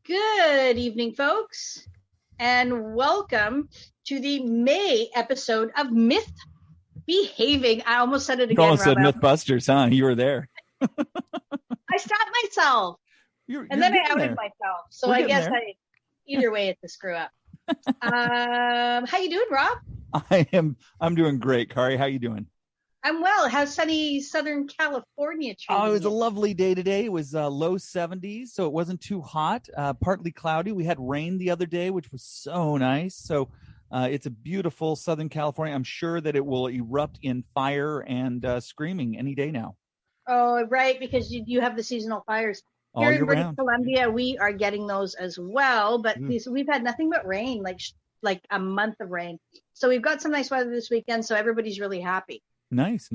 Good evening, folks, and welcome to the May episode of Mythbehaving. I almost said it again. You almost said Rob. Mythbusters, huh? You were there. I stopped myself, and then I outed myself. So I guess either way, it's a screw up. How you doing, Rob? I'm doing great. Kari, how you doing? I'm well. How's sunny Southern California treating Oh, it was you? a lovely day today. It was low 70s, so it wasn't too hot. Partly cloudy. We had rain the other day, which was so nice. So it's a beautiful Southern California. I'm sure that it will erupt in fire and screaming any day now. Oh, right, because you have the seasonal fires. Here in British Columbia, we are getting those as well, but we've had nothing but rain, like a month of rain. So we've got some nice weather this weekend, so everybody's really happy. Nice.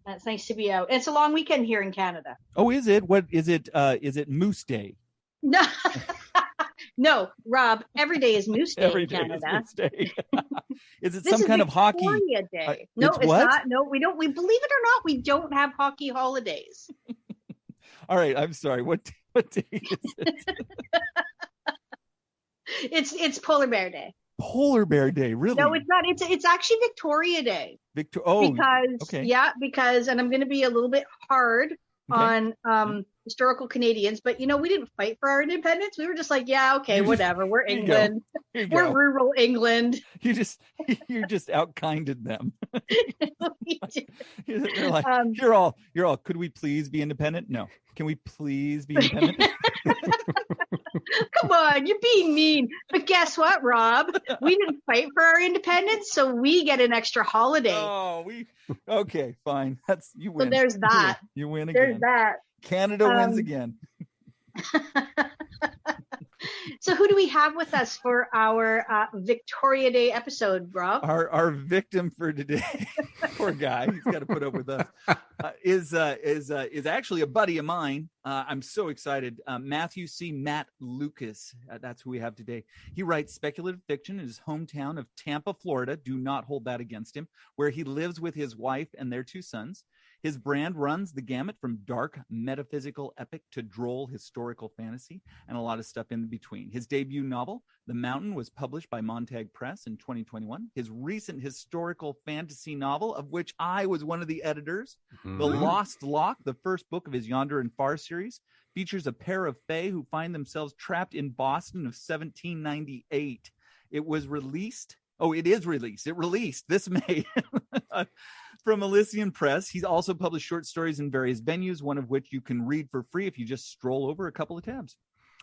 It's nice to be out. It's a long weekend here in Canada. Oh, is it? What is it? Is it Moose Day? No, no, Rob. Every day is Moose Day Every in day Canada. is Moose Day. Is it some kind of hockey? Day. No, it's not. No, we don't. We believe it or not, we don't have hockey holidays. All right, I'm sorry. What day is it? It's Polar Bear Day. Polar Bear Day, really? No, it's not. It's actually Victoria Day. Because and I'm going to be a little bit hard on historical Canadians, but we didn't fight for our independence. We were just like, yeah, okay, whatever. We're England. We're rural England. You just outkinded them. They're like, you're all. Could we please be independent? No. Can we please be independent? Come on, you're being mean. But guess what, Rob? We didn't fight for our independence, so we get an extra holiday. Oh, okay, fine. You win. So there's that. You win again. There's that. Canada wins again. So who do we have with us for our Victoria Day episode, Rob? Our victim for today, poor guy, he's got to put up with us, is actually a buddy of mine. I'm so excited. Matthew C. Matt Lucas, that's who we have today. He writes speculative fiction in his hometown of Tampa, Florida. Do not hold that against him, where he lives with his wife and their 2 sons. His brand runs the gamut from dark metaphysical epic to droll historical fantasy and a lot of stuff in between. His debut novel, The Mountain, was published by Montag Press in 2021. His recent historical fantasy novel, of which I was one of the editors, The Lost Lock, the first book of his Yonder and Far series, features a pair of fae who find themselves trapped in Boston of 1798. It released this May from Elysian Press. He's also published short stories in various venues, one of which you can read for free if you just stroll over a couple of tabs.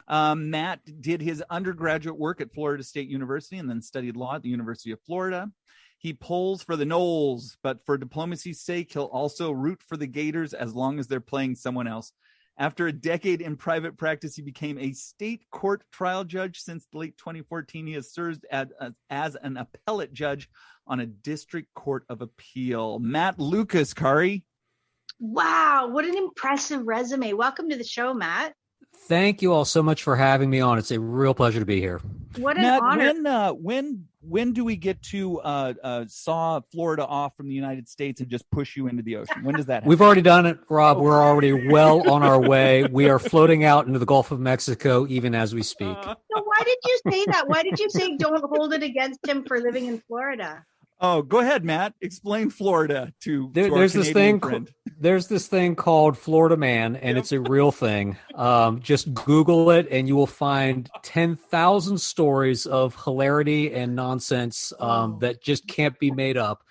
Matt did his undergraduate work at Florida State University and then studied law at the University of Florida. He pulls for the Noles, but for diplomacy's sake, he'll also root for the Gators as long as they're playing someone else. After a decade in private practice, he became a state court trial judge. Since late 2014, he has served as an appellate judge on a district court of appeal. Matt Lucas, Kari. Wow, what an impressive resume. Welcome to the show, Matt. Thank you all so much for having me on. It's a real pleasure to be here. What an Matt, honor. When do we get to saw Florida off from the United States and just push you into the ocean? When does that happen? We've already done it, Rob. We're already well on our way. We are floating out into the Gulf of Mexico even as we speak. So why did you say that? Why did you say don't hold it against him for living in Florida? Oh, go ahead, Matt. Explain Florida to there's this thing. There's this thing called Florida Man, and it's a real thing. Just Google it, and you will find 10,000 stories of hilarity and nonsense that just can't be made up.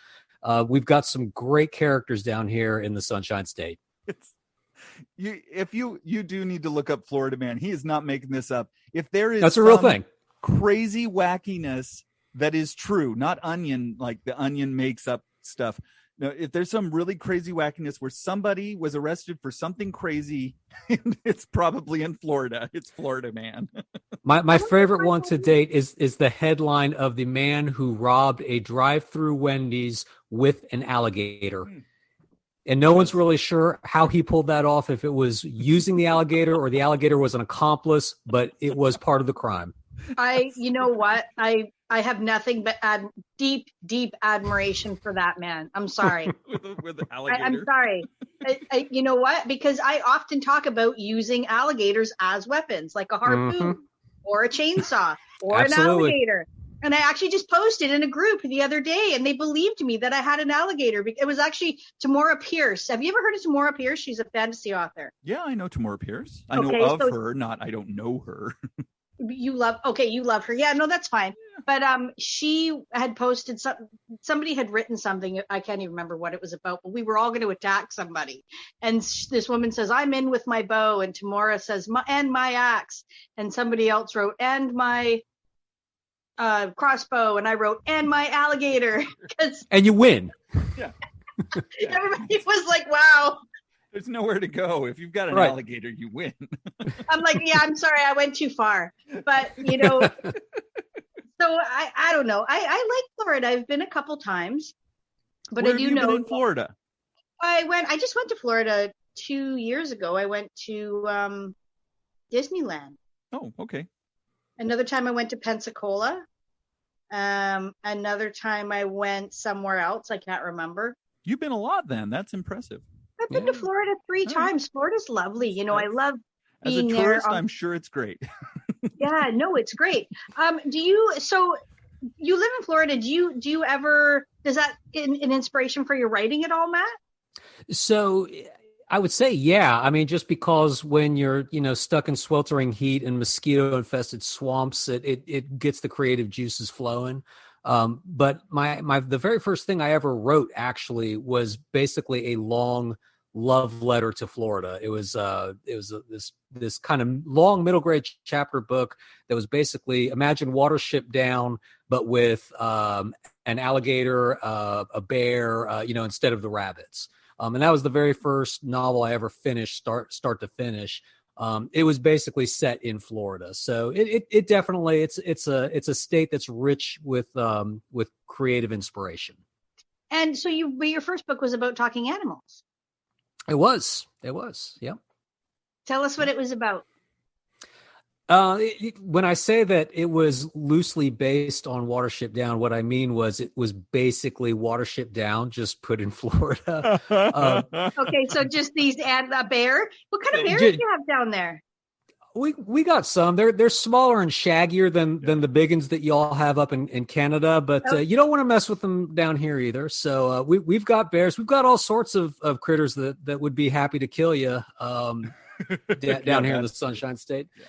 We've got some great characters down here in the Sunshine State. You do need to look up Florida Man. He is not making this up. If there is that's a real thing, crazy wackiness that is true, not Onion, like the Onion makes up stuff. No, if there's some really crazy wackiness where somebody was arrested for something crazy, it's probably in Florida. It's Florida Man. My favorite one to date is the headline of the man who robbed a drive-through Wendy's with an alligator. And no one's really sure how he pulled that off, if it was using the alligator or the alligator was an accomplice, but it was part of the crime. You know what? I have nothing but deep, deep admiration for that man. I'm sorry. with the alligator. I'm sorry. You know what? Because I often talk about using alligators as weapons, like a harpoon or a chainsaw or an alligator. And I actually just posted in a group the other day, and they believed me that I had an alligator. It was actually Tamora Pierce. Have you ever heard of Tamora Pierce? She's a fantasy author. Yeah, I know Tamora Pierce. I know of her, I don't know her. You love her. Yeah, no, that's fine. But she had posted somebody had written something. I can't even remember what it was about, but we were all going to attack somebody. And this woman says, "I'm in with my bow." And Tamora says, "And my axe." And somebody else wrote, "And my crossbow." And I wrote, "And my alligator." And you win. Yeah. Everybody was like, wow. There's nowhere to go. If you've got an alligator, you win. I'm like, yeah, I'm sorry, I went too far. But, so I don't know. I like Florida. I've been a couple times. But Where I do have you know been in Florida? I just went to Florida 2 years ago. I went to Disneyland. Oh, okay. Another time I went to Pensacola. Another time I went somewhere else. I can't remember. You've been a lot then. That's impressive. I've been to Florida 3 times. Florida's lovely. I love being there. As a tourist, I'm sure it's great. Yeah, no, it's great. So you live in Florida. Does that an inspiration for your writing at all, Matt? So I would say, yeah. I mean, just because when you're, stuck in sweltering heat and mosquito infested swamps, it gets the creative juices flowing. But the very first thing I ever wrote actually was basically a long love letter to Florida. It was this kind of long middle grade chapter book that was basically imagine Watership Down, but with an alligator, a bear, instead of the rabbits. And that was the very first novel I ever finished, start to finish. It was basically set in Florida, so it definitely it's a state that's rich with creative inspiration. And so your first book was about talking animals. It was, yeah. Tell us what it was about. When I say that it was loosely based on Watership Down, what I mean was it was basically Watership Down, just put in Florida. Okay, so just and a bear. What kind of bears do you have down there? We got some. They're smaller and shaggier than the big ones that y'all have up in Canada, but you don't want to mess with them down here either. So we've got bears. We've got all sorts of critters that would be happy to kill you down here in the Sunshine State. Yeah.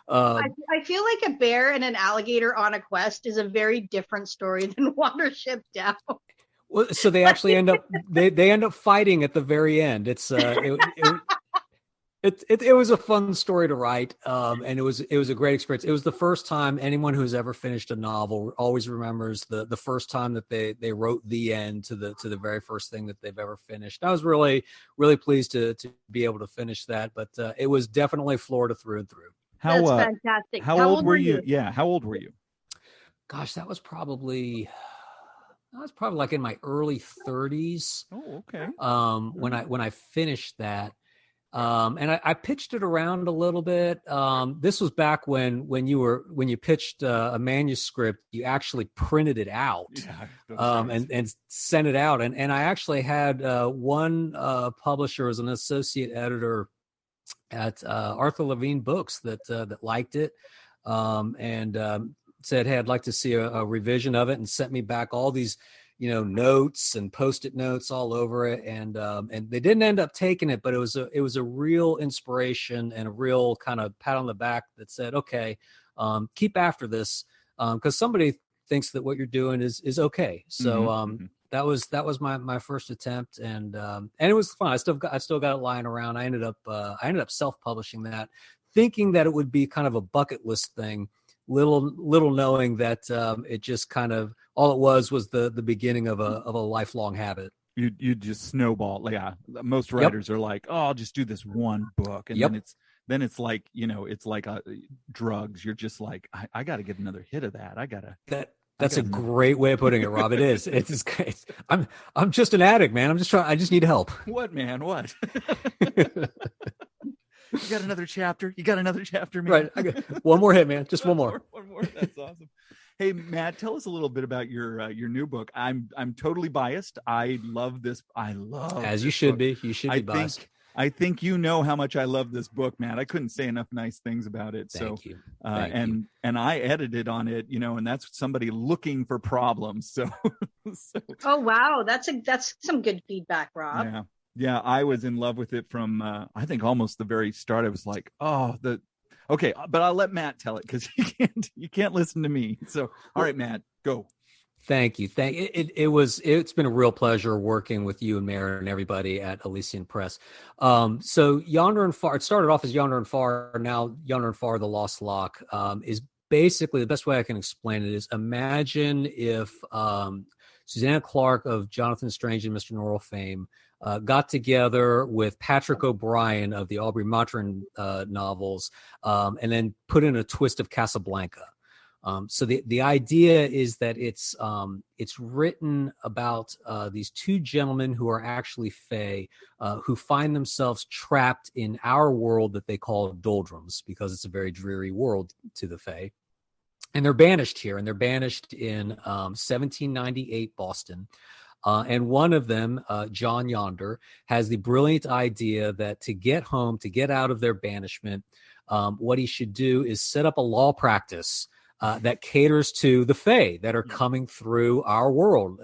I feel like a bear and an alligator on a quest is a very different story than Watership Down. Well, so they actually end up fighting at the very end. It's it was a fun story to write, and it was a great experience. It was the first time anyone who's ever finished a novel always remembers the first time that they wrote the end to the very first thing that they've ever finished. I was really, really pleased to be able to finish that, but it was definitely Florida through and through. That's fantastic. How old were you? Yeah, how old were you? Gosh, that was probably like in my early 30s. Oh, okay. When I finished that, and I pitched it around a little bit. This was back when you pitched a manuscript, you actually printed it out, and sent it out. And I actually had one publisher as an associate editor at Arthur Levine Books that liked it, and said, "Hey, I'd like to see a revision of it," and sent me back all these, notes and Post-it notes all over it, and they didn't end up taking it, but it was a real inspiration and a real kind of pat on the back that said, "Okay, keep after this, because somebody thinks that what you're doing is okay." So that was my first attempt, and it was fun. I still got it lying around. I ended up self-publishing that, thinking that it would be kind of a bucket list thing, little knowing that it just kind of all it was the beginning of a lifelong habit. You just snowball. Yeah, most writers are like, "Oh, I'll just do this one book," and then it's like it's like drugs. You're just like, I got to get another hit of that. That's a great way of putting it, Rob. It is. It's great. I'm just an addict, man. I just need help. What, man? What? You got another chapter? You got another chapter, man? Right. I got one more hit, man. Just one more. One more. That's awesome. Hey, Matt, tell us a little bit about your new book. I'm totally biased. I love this. As you should be. You should be biased. I think you know how much I love this book, Matt. I couldn't say enough nice things about it. Thank you. And I edited on it, and that's somebody looking for problems. So. Oh wow, that's some good feedback, Rob. Yeah. I was in love with it from I think almost the very start. I was like, okay, but I'll let Matt tell it because you can't listen to me. So, all right, Matt, go. Thank you. It's been a real pleasure working with you and Mary and everybody at Elysian Press. So Yonder and Far, it started off as Yonder and Far. Now Yonder and Far, The Lost Lock, is basically, the best way I can explain it is, imagine if Susanna Clarke of Jonathan Strange and Mr. Norrell fame got together with Patrick O'Brien of the Aubrey Maturin novels, and then put in a twist of Casablanca. So the idea is that it's written about these two gentlemen who are actually fae, who find themselves trapped in our world that they call doldrums, because it's a very dreary world to the fae. And they're banished here, and they're banished in 1798 Boston. And one of them, John Yonder, has the brilliant idea that to get home, to get out of their banishment, what he should do is set up a law practice that caters to the fae that are coming through our world.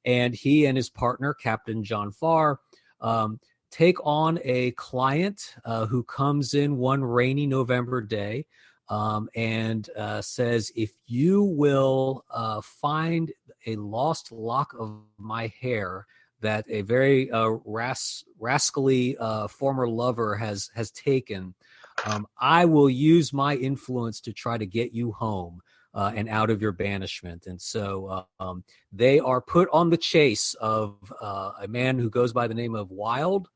And he and his partner, Captain John Farr, take on a client who comes in one rainy November day and says, if you will find a lost lock of my hair that a very rascally former lover has taken, I will use my influence to try to get you home and out of your banishment. And so they are put on the chase of a man who goes by the name of Wild,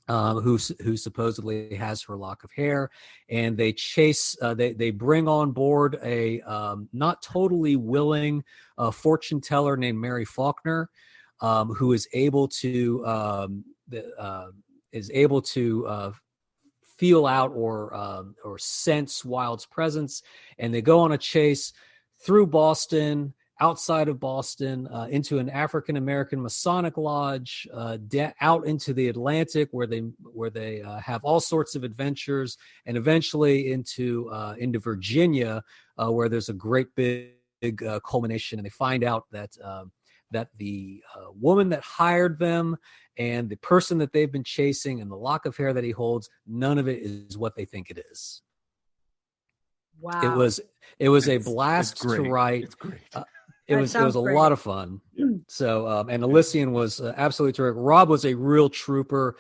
who supposedly has her lock of hair, and they chase. They bring on board a not totally willing fortune teller named Mary Faulkner, who is able to feel out or sense Wild's presence, and they go on a chase through Boston, outside of Boston, into an African American Masonic lodge, out into the Atlantic, where they have all sorts of adventures, and eventually into Virginia, where there's a great big culmination, and they find out that the woman that hired them and the person that they've been chasing and the lock of hair that he holds, none of it is what they think it is. Wow. It was a blast to write. It's great. It was a lot of fun. Yeah. So, and Elysian was absolutely terrific. Rob was a real trooper.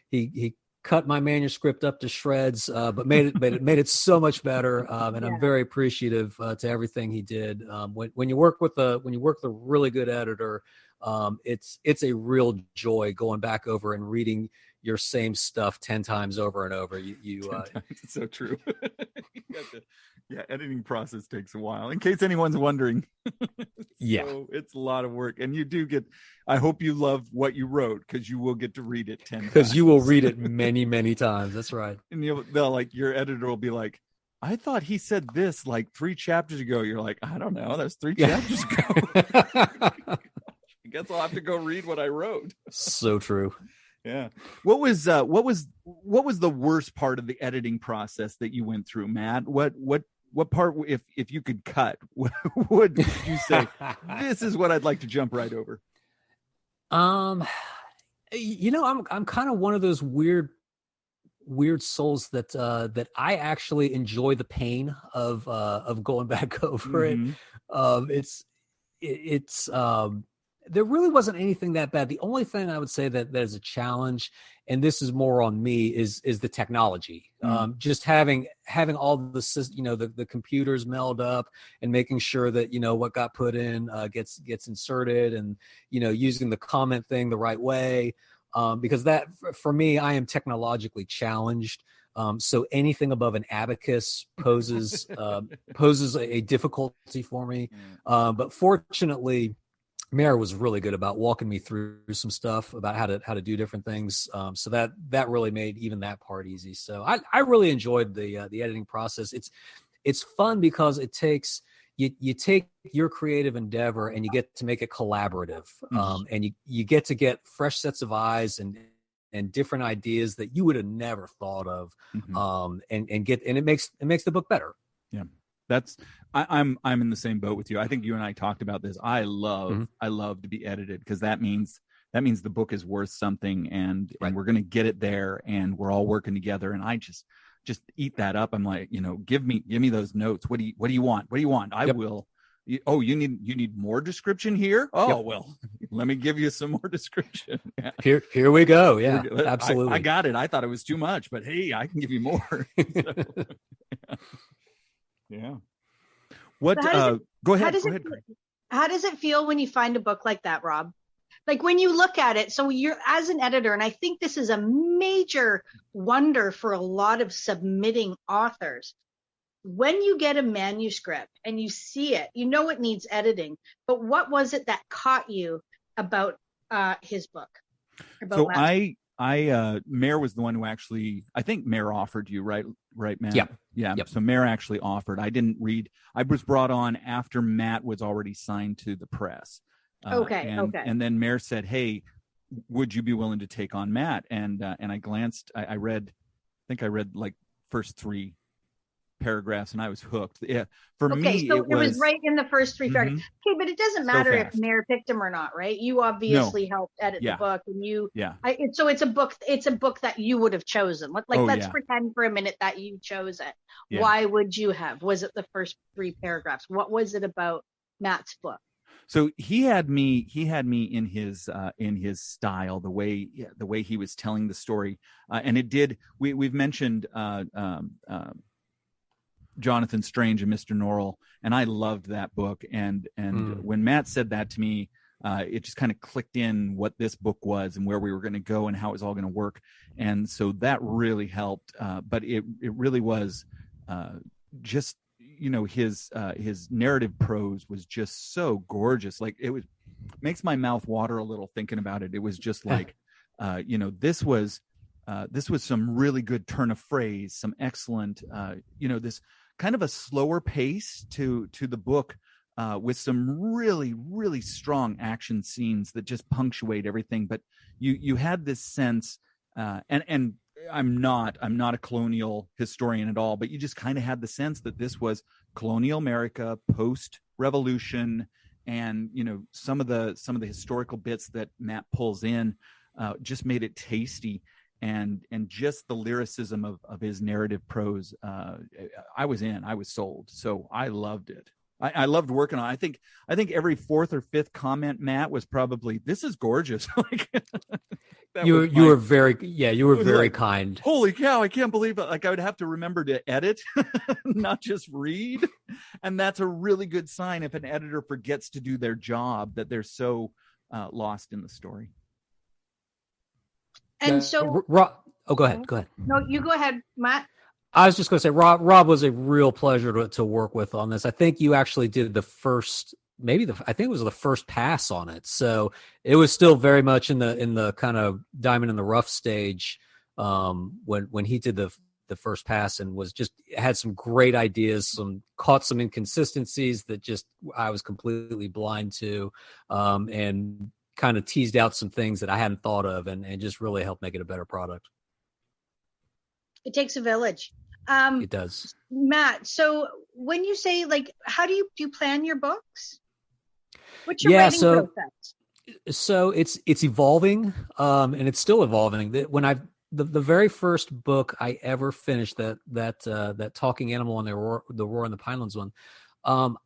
He cut my manuscript up to shreds, but made it so much better. And I'm very appreciative to everything he did. When you work with a really good editor, it's a real joy going back over and reading your same stuff 10 times over and over. It's so true. Editing process takes a while, in case anyone's wondering. It's a lot of work, and you do get, I hope you love what you wrote, because you will get to read it 10 times. Because you will read it many times. That's right. And your editor will be like, I thought he said this like 3 chapters ago. You're like, I don't know, that's 3 chapters ago. I guess I'll have to go read what I wrote. So true. Yeah. What was the worst part of the editing process that you went through, Matt? What part, if you could cut, what would you say? This is what I'd like to jump right over. I'm kind of one of those weird souls that I actually enjoy the pain of going back over it. It's there really wasn't anything that bad. The only thing I would say that is a challenge, and this is more on me, is the technology. Just having all the computers meld up and making sure that what got put in gets inserted, and using the comment thing the right way. Because that, for me, I am technologically challenged. So anything above an abacus poses a difficulty for me. But fortunately, Mare was really good about walking me through some stuff about how to do different things. So that really made even that part easy. So I really enjoyed the editing process. it's fun because it takes you take your creative endeavor and you get to make it collaborative, and you get to get fresh sets of eyes and different ideas that you would have never thought of, and it makes the book better. Yeah, I'm in the same boat with you. I think you and I talked about this. I love to be edited, because that means the book is worth something, and we're going to get it there, and we're all working together. And I just eat that up. I'm like, give me those notes. What do you want? What do you want? I will. Oh, you need more description here? Oh, well, let me give you some more description. Yeah. Here we go. Yeah, absolutely. I got it. I thought it was too much, but hey, I can give you more. Yeah. What? Go ahead. How does it feel when you find a book like that, Rob? Like when you look at it, so you're as an editor, and I think this is a major wonder for a lot of submitting authors. When you get a manuscript and you see it, it needs editing. But what was it that caught you about his book? So Mare was the one who actually, I think Mare offered you, right, Matt? Yeah. Yep. So Mare actually offered. I didn't read. I was brought on after Matt was already signed to the press. Okay. And then Mare said, "Hey, would you be willing to take on Matt?" And I glanced. I read like first 3 paragraphs, and I was hooked. Yeah, for me, so it was right in the first 3 paragraphs. Okay, but it doesn't matter if Mare picked him or not, right? You obviously helped edit the book, and so it's a book. It's a book that you would have chosen. Let's pretend for a minute that you chose it. Yeah. Why would you have? Was it the first 3 paragraphs? What was it about Matt's book? So he had me in his style, the way he was telling the story, and it did. We've mentioned Jonathan Strange and Mr. Norrell, and I loved that book. And when Matt said that to me, it just kind of clicked in what this book was and where we were going to go and how it was all going to work. And so that really helped. But it really was just. His narrative prose was just so gorgeous. Like makes my mouth water a little thinking about it. It was just like, this was some really good turn of phrase, some excellent, this kind of a slower pace to the book, with some really, really strong action scenes that just punctuate everything. But you had this sense, and I'm not a colonial historian at all, but you just kind of had the sense that this was colonial America post-revolution, and some of the historical bits that Matt pulls in just made it tasty, and just the lyricism of his narrative prose. I was sold, so I loved it. I loved working on it. I think every 4th or 5th comment, Matt, was probably, "This is gorgeous." You were very kind. Holy cow, I can't believe it. Like, I would have to remember to edit, not just read. And that's a really good sign if an editor forgets to do their job, that they're so lost in the story. And so go ahead. No, you go ahead, Matt. I was just going to say, Rob was a real pleasure to work with on this. I think you actually did the first, I think it was the first pass on it. So it was still very much in the kind of diamond in the rough stage, when he did the first pass, and had some great ideas, caught some inconsistencies that just I was completely blind to, and kind of teased out some things that I hadn't thought of, and just really helped make it a better product. It takes a village. It does. Matt, so when you say, like, how do you plan your books? What's your writing process? So it's evolving, and it's still evolving. When the very first book I ever finished, that talking animal and the roar in the Pinelands one,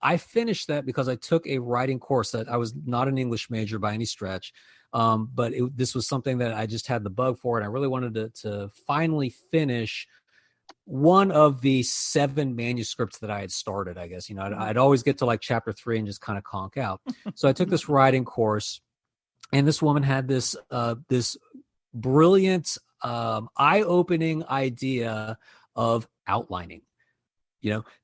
I finished that because I took a writing course. That I was not an English major by any stretch, but this was something that I just had the bug for, and I really wanted to finally finish one of the 7 manuscripts that I had started. I guess, I'd always get to like chapter 3 and just kind of conk out. So I took this writing course, and this woman had this brilliant, eye-opening idea of outlining.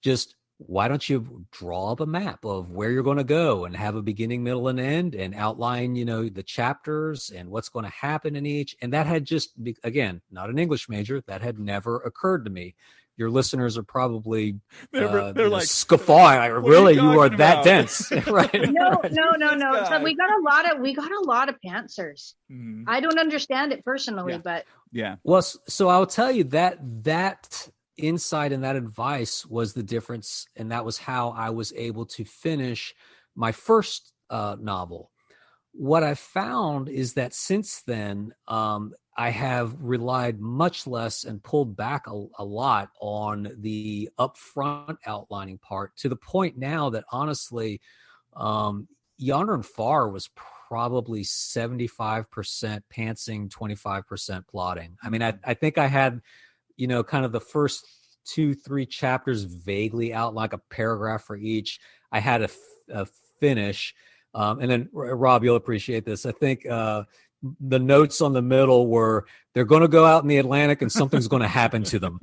Just why don't you draw up a map of where you're going to go and have a beginning, middle, and end, and outline, the chapters and what's going to happen in each. And that had just, again, not an English major, that had never occurred to me. your listeners are probably they're like scoffing. Really, you are that dense, right? No. So we got a lot of pantsers. Mm-hmm. I don't understand it personally, but yeah. Well, so I'll tell you that insight and that advice was the difference, and that was how I was able to finish my first novel. What I found is that since then, I have relied much less and pulled back a lot on the upfront outlining part, to the point now that honestly, Yonder and Far was probably 75% pantsing, 25% plotting. I mean, I think I had, kind of the first 2-3 chapters vaguely out, like a paragraph for each. I had a finish. And then Rob, you'll appreciate this. I think the notes on the middle were, they're going to go out in the Atlantic and something's going to happen to them.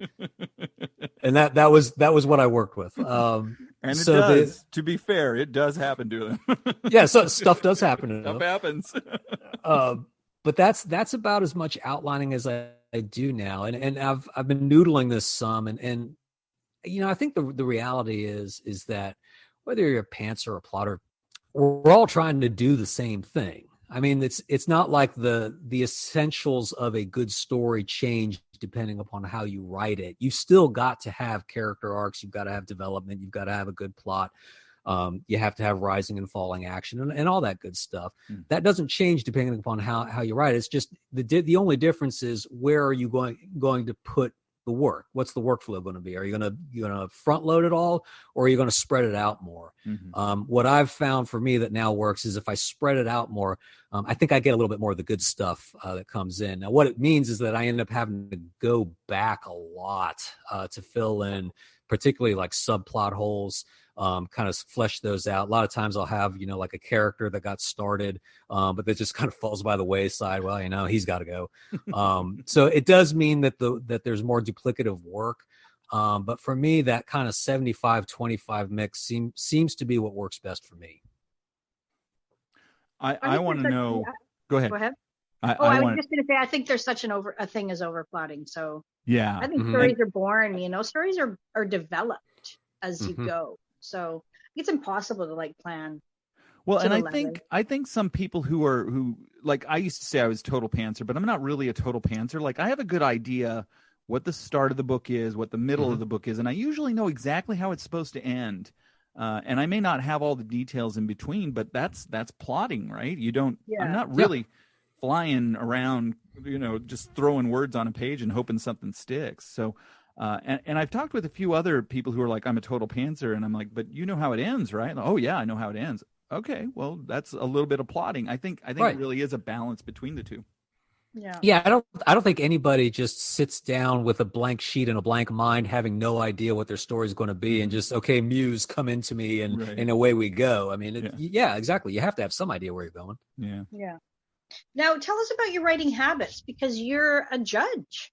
And that was what I worked with. And it does, to be fair, it does happen to them. Yeah. So stuff does happen to them. Stuff happens. But that's about as much outlining as I do now. And I've been noodling this some, and I think the reality is that whether you're a pantser or a plotter, we're all trying to do the same thing. I mean, it's not like the essentials of a good story change depending upon how you write it. You still got to have character arcs. You've got to have development. You've got to have a good plot. You have to have rising and falling action and all that good stuff. That doesn't change depending upon how you write it. It's just the only difference is, where are you going to put the work? What's the workflow going to be? Are you going to front load it all, or are you going to spread it out more? Mm-hmm. What I've found for me that now works is, if I spread it out more, I think I get a little bit more of the good stuff that comes in. Now, what it means is that I end up having to go back a lot to fill in, particularly like subplot holes. Kind of flesh those out. A lot of times I'll have, like a character that got started, but that just kind of falls by the wayside. Well, he's got to go. So it does mean that there's more duplicative work. But for me, that kind of 75-25 mix seems to be what works best for me. I want to know. Go ahead. I was just going to say, I think there's such a thing as overplotting. So yeah, I think stories are born. Stories are developed as you go. So it's impossible to plan. Well, and I think some people who I used to say I was total pantser, but I'm not really a total pantser. Like, I have a good idea what the start of the book is, what the middle of the book is, and I usually know exactly how it's supposed to end. And I may not have all the details in between, but that's plotting, right? You don't. Yeah. I'm not really flying around, just throwing words on a page and hoping something sticks. So. And I've talked with a few other people who are like, I'm a total pantser, and I'm like, but you know how it ends, right? Oh yeah, I know how it ends. Okay, well, that's a little bit of plotting. I think right. It really is a balance between the two. Yeah. I don't think anybody just sits down with a blank sheet and a blank mind, having no idea what their story is going to be, and just, okay, muse, come into me, and away we go. I mean, exactly. You have to have some idea where you're going. Yeah. Now, tell us about your writing habits, because you're a judge.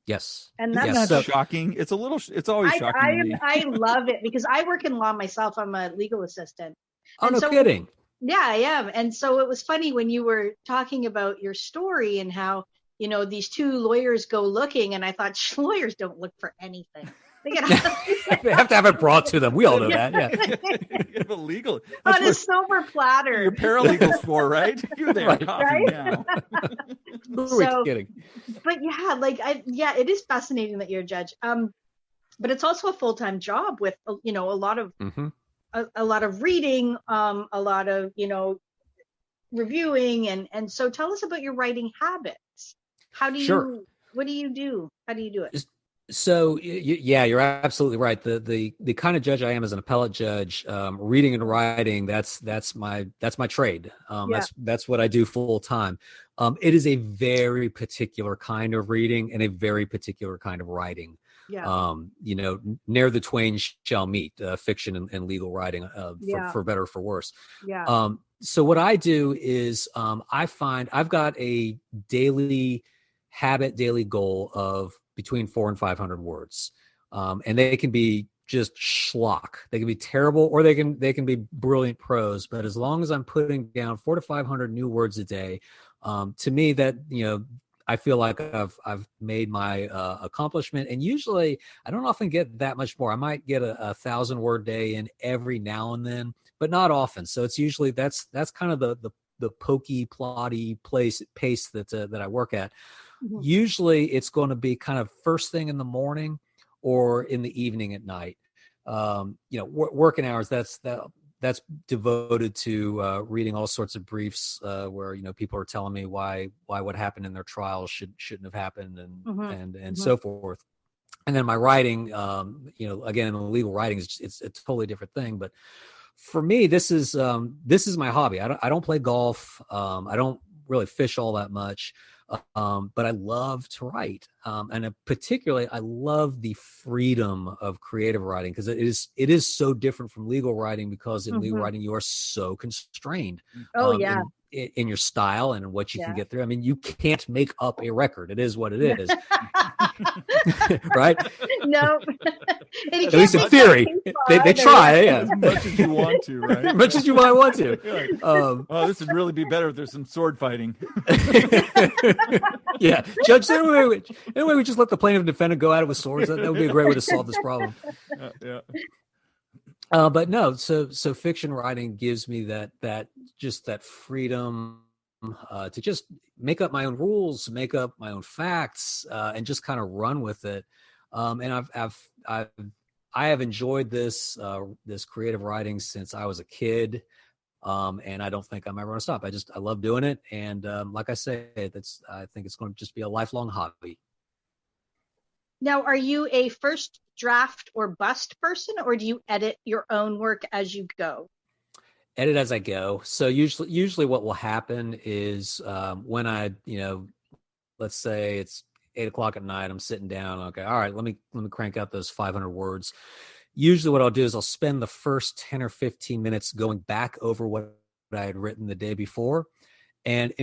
Yes. And that's not shocking. It's always shocking to me. I love it, because I work in law myself. I'm a legal assistant. Oh, no kidding. Yeah, I am. And so it was funny when you were talking about your story and how, these two lawyers go looking, and I thought, lawyers don't look for anything. They have to have it brought to them. We all know that. Yeah. You have a legal on a silver platter. Your paralegal's for, right? You're there, coffee now. So, kidding. But it is fascinating that you're a judge. But it's also a full-time job with a lot of a lot of reading, a lot of reviewing, and so tell us about your writing habits. How do you? What do you do? How do you do it? So you're absolutely right. The kind of judge I am as an appellate judge, reading and writing, that's my trade. That's what I do full time. It is a very particular kind of reading and a very particular kind of writing. Yeah. Ne'er the twain shall meet, fiction and legal writing, for better or for worse. Yeah. So what I do is, I find I've got a daily goal of between 400 and 500 words. And they can be just schlock. They can be terrible, or they can be brilliant prose. But as long as I'm putting down 400 to 500 new words a day, to me, that, I feel like I've made my accomplishment, and usually I don't often get that much more. I might get a 1,000-word day in every now and then, but not often. So it's usually that's kind of the pokey, plotty pace that I work at. Mm-hmm. Usually it's going to be kind of first thing in the morning or in the evening at night. Working hours, that's devoted to reading all sorts of briefs where people are telling me why what happened in their trial shouldn't have happened and mm-hmm. so forth. And then my writing, again, in the legal writing, it's a totally different thing. But for me, this is my hobby. I don't play golf. I don't really fish all that much. But I love to write. And particularly, I love the freedom of creative writing because it is so different from legal writing because in mm-hmm. legal writing, you are so constrained. Oh, yeah. In your style and what you can get through. I mean, you can't make up a record. It is what it is. Right? No. At least in theory. They try. Yeah. As much as you want to, right? As much as you might want to. Like, this would really be better if there's some sword fighting. Yeah. Judge, anyway, we just let the plaintiff and defendant go at it with swords. That would be a great way to solve this problem. Yeah. But no, so fiction writing gives me that freedom to just make up my own rules, make up my own facts, and just kind of run with it. And I have enjoyed this creative writing since I was a kid, and I don't think I'm ever going to stop. I love doing it, and like I say, I think it's going to just be a lifelong hobby. Now, are you a first draft or bust person, or do you edit your own work as you go? Edit as I go. So usually what will happen is when I, let's say it's 8:00 at night, I'm sitting down. Okay, all right, let me crank out those 500 words. Usually what I'll do is I'll spend the first 10 or 15 minutes going back over what I had written the day before, and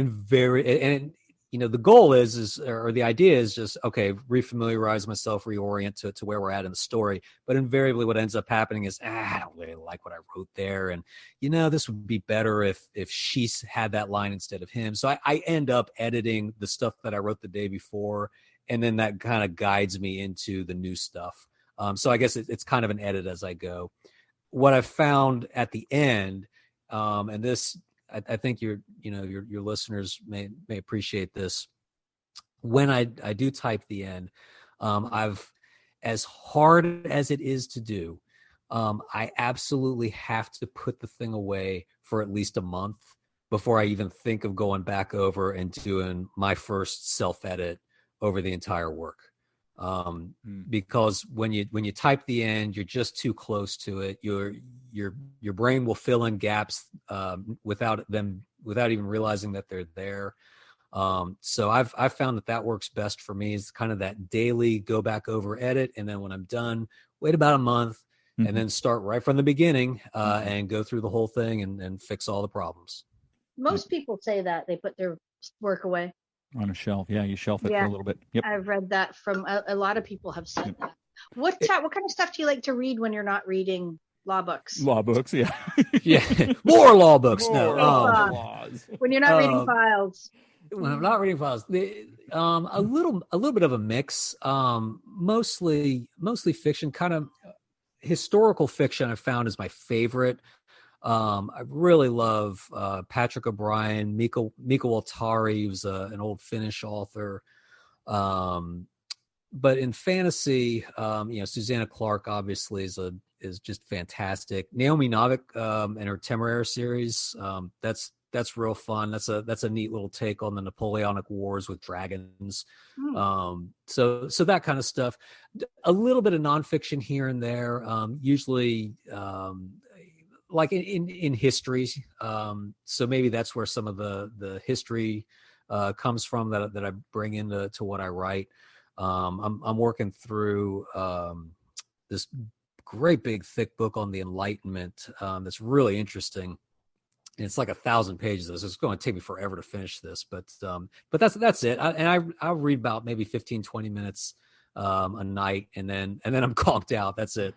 the goal or the idea is just, okay, refamiliarize myself, reorient to where we're at in the story. But invariably what ends up happening is, I don't really like what I wrote there. And, this would be better if she's had that line instead of him. So I end up editing the stuff that I wrote the day before. And then that kind of guides me into the new stuff. So I guess it's kind of an edit as I go. What I've found at the end, and this, I think your listeners may appreciate this. When I do type the end, I've, as hard as it is to do, I absolutely have to put the thing away for at least a month before I even think of going back over and doing my first self-edit over the entire work. Because when you type the end, you're just too close to it. Your brain will fill in gaps without even realizing that they're there. So I've found that works best for me is kind of that daily go back over edit, and then when I'm done, wait about a month, mm-hmm. and then start right from the beginning and go through the whole thing and fix all the problems. Most people say that they put their work away on a shelf. Yeah, you shelf it for a little bit. Yep. I've read that from a lot of people have said that. What kind of stuff do you like to read when you're not reading law books? Law books, yeah. Yeah. More law books. Laws. When you're not reading files. When I'm not reading files. A little bit of a mix. Mostly fiction, kind of historical fiction I found is my favorite. I really love Patrick O'Brien, Mika Waltari, who's an old Finnish author. But in fantasy, Susanna Clarke obviously is just fantastic. Naomi Novik and her Temeraire series, that's real fun. That's a neat little take on the Napoleonic Wars with dragons. So that kind of stuff. A little bit of nonfiction here and there. Usually. Like in history, so maybe that's where some of the history comes from that I bring into what I write. I'm working through this great big thick book on the Enlightenment that's really interesting. And it's like 1,000 pages. So it's going to take me forever to finish this, but that's it. I'll read about maybe 15-20 minutes a night, and then I'm conked out. That's it.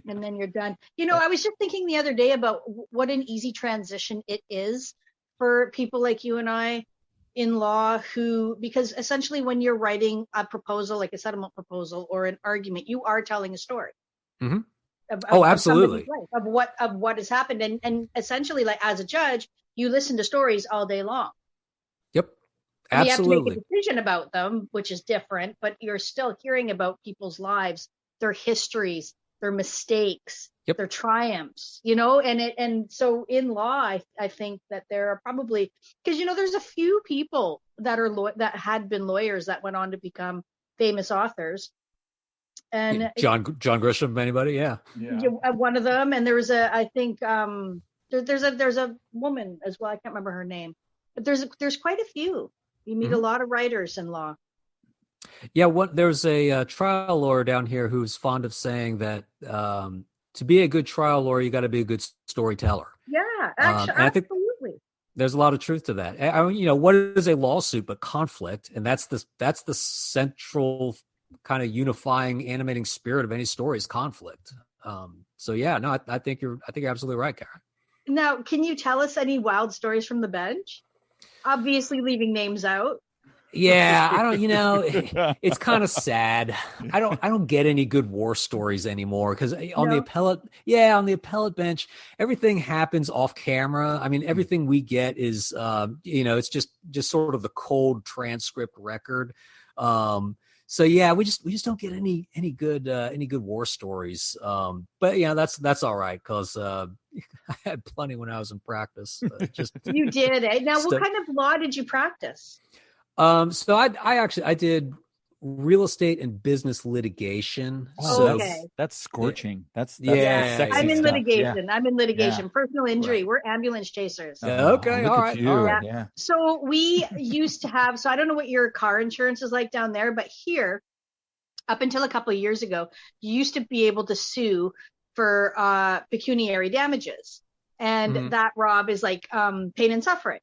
And then you're done. I was just thinking the other day about what an easy transition it is for people like you and I in law who, because essentially when you're writing a proposal, like a settlement proposal or an argument, you are telling a story. Mm-hmm. Absolutely. Of what has happened. And essentially, like as a judge, you listen to stories all day long. Yep. And Absolutely. you have to make a decision about them, which is different, but you're still hearing about people's lives, their histories, their mistakes, their triumphs, and so in law, I think that there are probably, because, there's a few people that that had been lawyers that went on to become famous authors. And John Grisham, anybody? Yeah. One of them. And there was I think there's a woman as well. I can't remember her name, but there's quite a few. You meet a lot of writers in law. Yeah, there's a trial lawyer down here who's fond of saying that to be a good trial lawyer, you got to be a good storyteller. Yeah, actually, absolutely. There's a lot of truth to that. What is a lawsuit but conflict? And that's the central kind of unifying, animating spirit of any story is conflict. So yeah, no, I think you're absolutely right, Karen. Now, can you tell us any wild stories from the bench? Obviously, leaving names out. Yeah, I don't. It's kind of sad. I don't get any good war stories anymore because on the appellate bench, everything happens off camera. I mean, everything we get is, it's just sort of the cold transcript record. So yeah, we just don't get any good war stories. But yeah, that's all right because I had plenty when I was in practice. You did, eh? Now, what kind of law did you practice? So I did real estate and business litigation. Oh, so okay. That's scorching. That's sexy I'm in stuff. litigation. Yeah. I'm in litigation. Yeah. Personal injury. Right. We're ambulance chasers. Okay, all right. Yeah. So we used to have. So I don't know what your car insurance is like down there, but here, up until a couple of years ago, you used to be able to sue for pecuniary damages, and that, Rob, is like pain and suffering.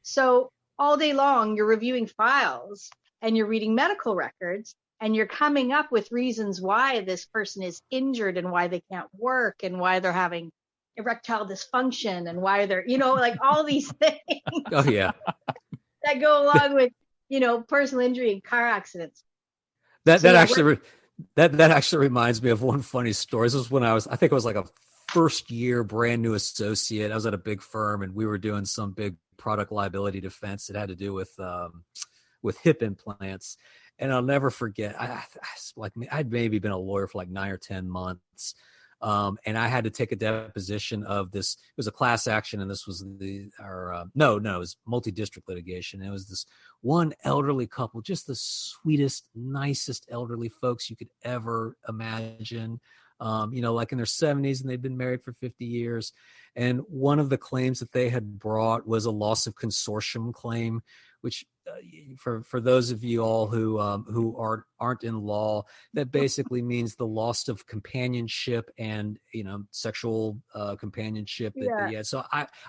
So all day long, you're reviewing files and you're reading medical records and you're coming up with reasons why this person is injured and why they can't work and why they're having erectile dysfunction and why they're, like all these things. Oh, yeah. That go along with, personal injury and car accidents. That actually reminds me of one funny story. This was when I think it was like a first year brand new associate. I was at a big firm and we were doing some big product liability defense. It had to do with hip implants. And I'll never forget, I'd maybe been a lawyer for like 9 or 10 months. And I had to take a deposition of this. It was a class action, and this was it was multi-district litigation. And it was this one elderly couple, just the sweetest, nicest elderly folks you could ever imagine. Like in their 70s, and they'd been married for 50 years. And one of the claims that they had brought was a loss of consortium claim, which for those of you all who aren't in law, that basically means the loss of companionship and sexual companionship that they had. So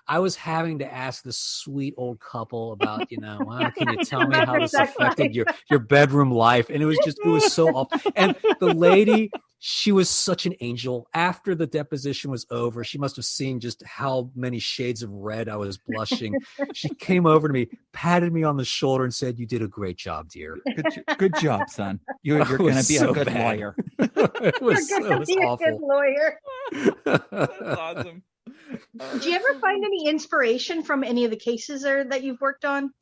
I was having to ask this sweet old couple about can you tell me how this affected your bedroom life? And it was so awful. And the lady, she was such an angel. After the deposition was over, she must have seen just how many shades of red I was blushing. She came over to me, patted me on the shoulder, and said, "You did a great job, dear. Good job, son. You're going to be a good lawyer." It was awful. Good lawyer. That's awesome. Do you ever find any inspiration from any of the cases that you've worked on?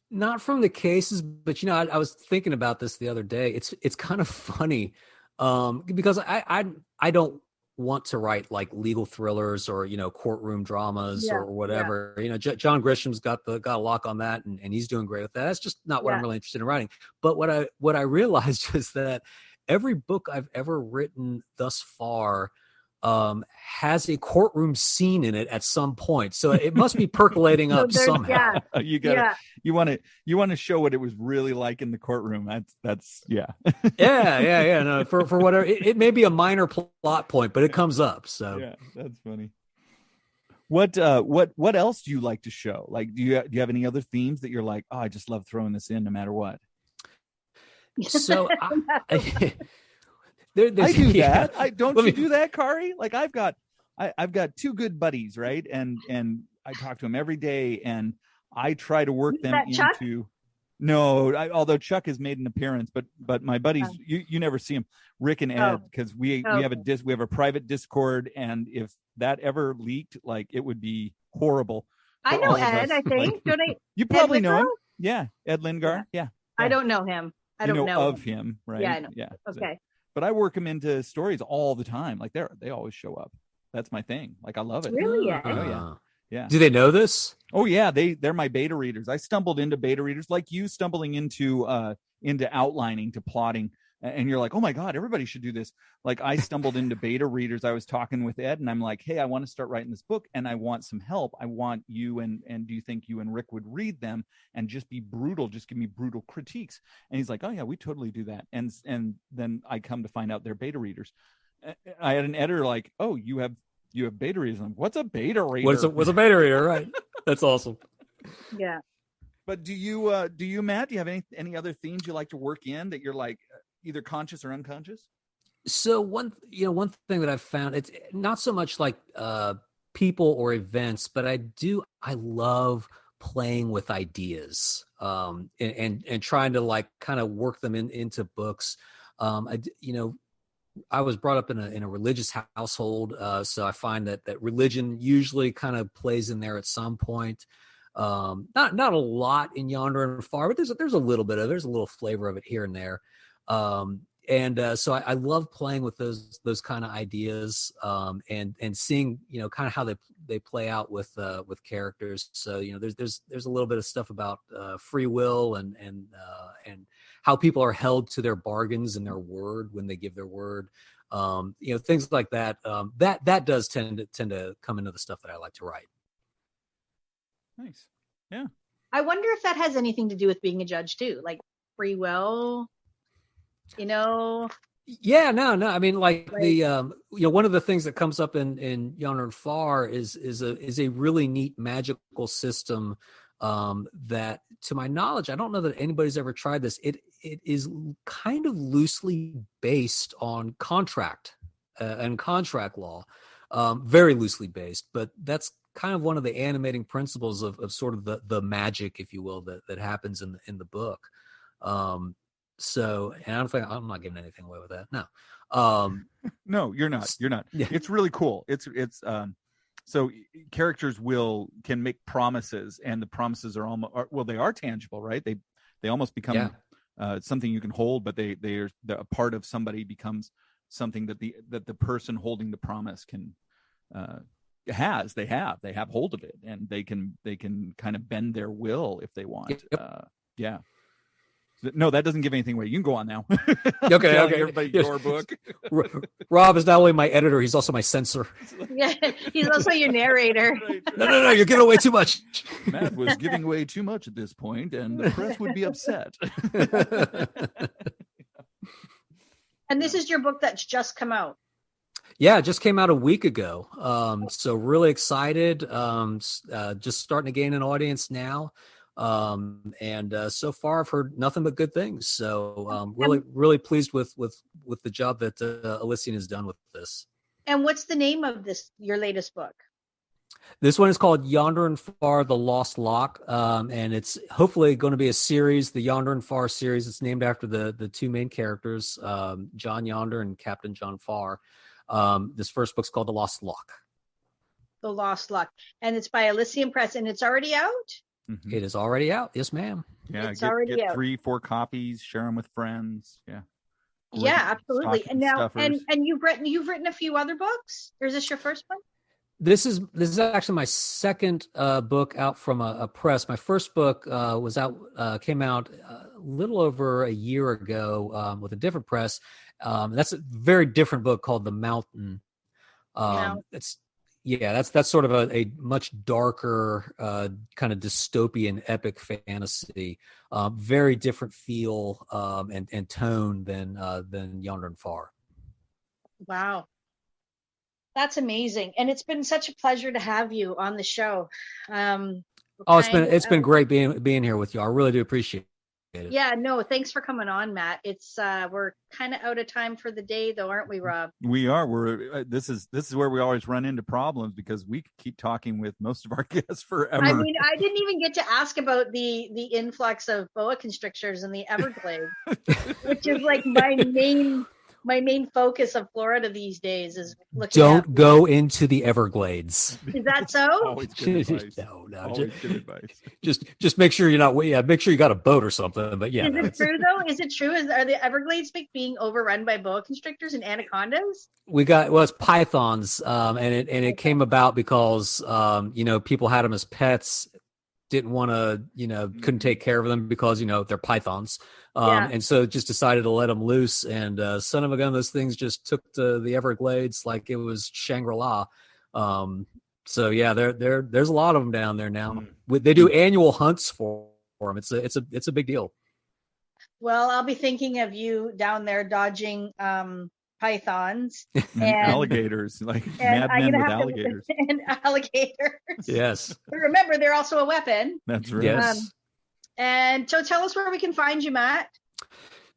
Not from the cases, but I was thinking about this the other day. It's kind of funny. Because I don't want to write like legal thrillers or courtroom dramas or whatever. John Grisham's got a lock on that, and he's doing great with that. That's just not what I'm really interested in writing. But what I realized is that every book I've ever written thus far has a courtroom scene in it at some point, so it must be percolating up somehow. You want to show what it was really like in the courtroom. That's yeah. No, for whatever it may be a minor plot point, but it comes up. So yeah, that's funny. What else do you like to show? Like, do you have any other themes that you're like, I just love throwing this in no matter what? So I do that. Don't you do that, Kari? Like I've got 2 good buddies, right? And I talk to them every day, and I try to work them into. Chuck? No, although Chuck has made an appearance, but my buddies, you never see him, Rick and Ed, because we have a private Discord, and if that ever leaked, like, it would be horrible. I know Ed. I think. Don't I? You probably know him. Yeah, Ed Lindgar. Yeah. I don't know him. I don't know of him, right? Yeah, I know. Yeah. Okay. But I work them into stories all the time. Like they always show up. That's my thing. Like, I love it. Really? Yeah. Do they know this? Oh yeah, they're my beta readers. I stumbled into beta readers, like you stumbling into outlining, to plotting, and you're like, oh my God, everybody should do this. Like, I stumbled into beta readers. I was talking with Ed, and I'm like, hey, I want to start writing this book, and I want some help. I want you and do you think you and Rick would read them and just be brutal, just give me brutal critiques? And he's like, oh yeah, we totally do that. And then I come to find out they're beta readers. I had an editor like, oh, you have beta readers. I'm like, what's a beta reader? What's a beta reader? Right. That's awesome. Yeah. But do you, Matt, do you have any other themes you like to work in that you're like either conscious or unconscious? So one thing that I've found, it's not so much like people or events, but I love playing with ideas and trying to like kind of work them into books. I was brought up in a religious household, so I find that religion usually kind of plays in there at some point. Not a lot in Yonder and Far, but there's a little bit of, there's a little flavor of it here and there. So I love playing with those kind of ideas, and seeing, kind of how they play out with characters. So, there's a little bit of stuff about free will and how people are held to their bargains and their word when they give their word. Things like that. That does tend to come into the stuff that I like to write. Nice. Yeah. I wonder if that has anything to do with being a judge too, like free will. Yeah, no. I mean, like the one of the things that comes up in Yonder and Far is a really neat magical system that, to my knowledge, I don't know that anybody's ever tried this. It is kind of loosely based on contract and contract law, very loosely based, but that's kind of one of the animating principles of sort of the magic, if you will, that happens in the book. So, and I don't think I'm not giving anything away with that. No. No, you're not. You're not. Yeah. It's really cool. It's so characters can make promises, and the promises are they are tangible, right? They almost become something you can hold, but they're a part of somebody, becomes something that the person holding the promise can they have hold of it, and they can kind of bend their will if they want. Yep. Yeah. No, that doesn't give anything away. You can go on now. Okay. Everybody, your book. Rob is not only my editor, he's also my censor. Yeah, he's also your narrator. No, you're giving away too much. Matt was giving away too much at this point, and the press would be upset. And this is your book that's just come out. Yeah, it just came out a week ago. So really excited. Just starting to gain an audience now. So far I've heard nothing but good things. So really pleased with the job that Elysian has done with this. And what's the name of your latest book? This one is called Yonder and Far, The Lost Lock. And it's hopefully going to be a series, the Yonder and Far series. It's named after the two main characters, John Yonder and Captain John Far. This first book's called The Lost Lock. The Lost Lock. And it's by Elysian Press, and it's already out? Mm-hmm. It is already out. Yes, ma'am. Yeah, get 3-4 copies, share them with friends. Yeah. Great. Yeah, absolutely. And now, and you've written a few other books, or is this your first one? This is actually my second book out from a press. My first book came out a little over a year ago with a different press. That's a very different book called The Mountain. That's sort of a much darker kind of dystopian epic fantasy. Very different feel and tone than Yonder and Far. Wow. That's amazing. And it's been such a pleasure to have you on the show. It's been great being here with you. I really do appreciate Yeah, no, thanks for coming on, Matt. It's we're kind of out of time for the day, though, aren't we, Rob? We are. This is where we always run into problems because we keep talking with most of our guests forever. I mean, I didn't even get to ask about the influx of boa constrictors in the Everglades, which is like my main focus of Florida these days is looking. Don't go into the Everglades. Is that so? Always good advice. No. Always good advice. Just make sure you're not. Yeah, make sure you got a boat or something. But yeah, is it true though? Is it true? Are the Everglades being overrun by boa constrictors and anacondas? It's pythons, and it came about because people had them as pets, didn't want to, couldn't take care of them because they're pythons. And so just decided to let them loose, and son of a gun, those things just took to the Everglades like it was Shangri-La. So yeah, there's a lot of them down there now. They do annual hunts for them. It's a big deal. Well, I'll be thinking of you down there dodging pythons and alligators, like madmen with alligators. And alligators. Yes. But remember, they're also a weapon. That's right. Yes. And so tell us where we can find you, Matt.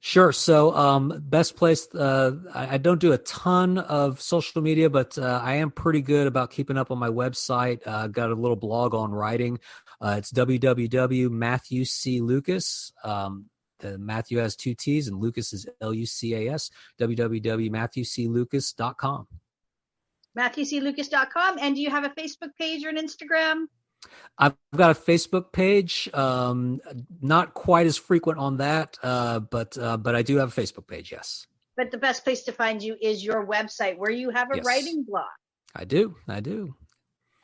Sure. So best place, I don't do a ton of social media, but I am pretty good about keeping up on my website. Got a little blog on writing. It's www.matthewclucas. Matthew has 2 T's and Lucas is Lucas, www.matthewclucas.com. MatthewClucas.com. And do you have a Facebook page or an Instagram? I've got a Facebook page, not quite as frequent on that, but I do have a Facebook page, yes. But the best place to find you is your website where you have a writing blog. I do.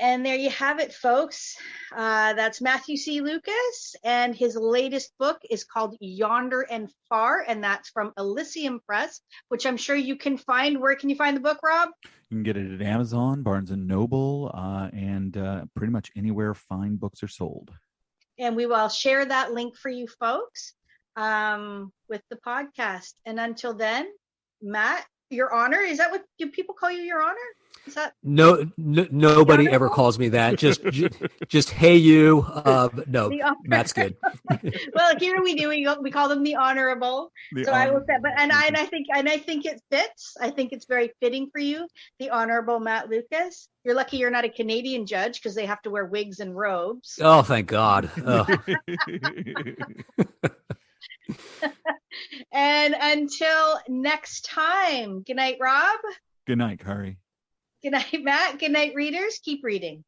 And there you have it, folks. That's Matthew C. Lucas, and his latest book is called Yonder and Far, and that's from Elysium Press, which I'm sure you can find. Where can you find the book, Rob? You can get it at Amazon, Barnes and Noble, and pretty much anywhere fine books are sold. And we will share that link for you folks with the podcast. And until then, Matt, Your Honor, is that what do people call you, Your Honor? Is that nobody ever calls me that. Just hey you. No, Matt's good. Well, here we do. We call them the Honorable. I will say, I think it fits. I think it's very fitting for you, the Honorable Matt Lucas. You're lucky you're not a Canadian judge because they have to wear wigs and robes. Oh, thank God. Oh. And until next time, good night, Rob. Good night, Kari. Good night, Matt. Good night, readers. Keep reading.